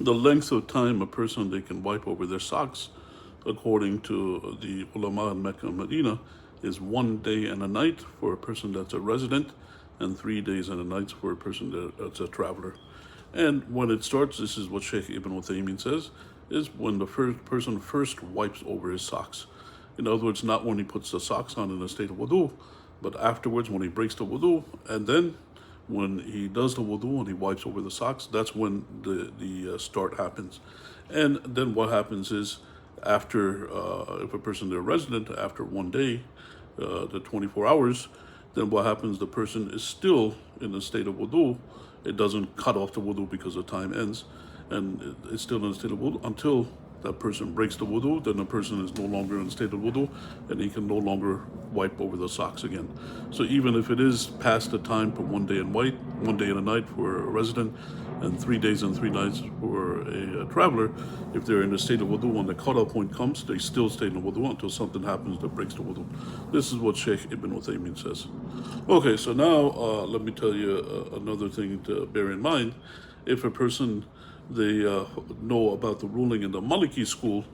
The length of time a person they can wipe over their socks, according to the ulama in Mecca and Medina, is 1 day and a night for a person that's a resident, and 3 days and a night for a person that's a traveler. And when it starts, this is what Sheikh Ibn Uthaymeen says, is when the first person first wipes over his socks. In other words, not when he puts the socks on in a state of wudu, but afterwards when he breaks the wudu, and then when he does the wudu and he wipes over the socks, that's when the start happens. And then what happens is, after, if a person is a resident, after 1 day, the 24 hours, then what happens, the person is still in a state of wudu. It doesn't cut off the wudu because the time ends, and it's still in a state of wudu until that person breaks the wudu. Then the person is no longer in a state of wudu, and he can no longer wipe over the socks again. So even if it is past the time for 1 day and 1 day and a night for a resident, and 3 days and 3 nights for a traveler, if they're in a state of wudu, when the cutoff point comes, they still stay in the wudu until something happens that breaks the wudu. This is what Sheikh Ibn Uthaymeen says. Okay, so now let me tell you another thing to bear in mind. If a person, they know about the ruling in the Maliki school,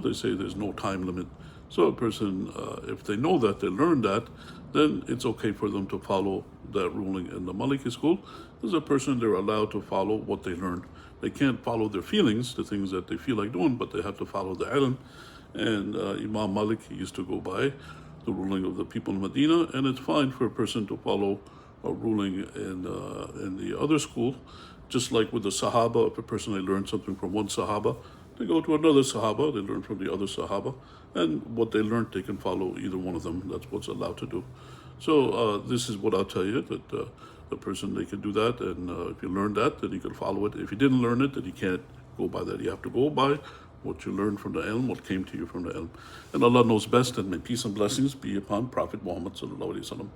they say there's no time limit. So a person, if they know that, they learn that, then it's okay for them to follow that ruling in the Maliki school. As a person, they're allowed to follow what they learned. They can't follow their feelings, the things that they feel like doing, but they have to follow the ilm. And Imam Malik used to go by the ruling of the people in Medina, and it's fine for a person to follow a ruling in the other school. Just like with the Sahaba, if a person, they learn something from one Sahaba, they go to another Sahaba, they learn from the other Sahaba, and what they learned, they can follow either one of them. That's what's allowed to do. So this is what I'll tell you, that the person, they can do that, and if you learn that, then you can follow it. If you didn't learn it, then you can't go by that. You have to go by what you learned from the ilm, what came to you from the ilm. And Allah knows best, and may peace and blessings be upon Prophet Muhammad sallallahu alaihi wasallam.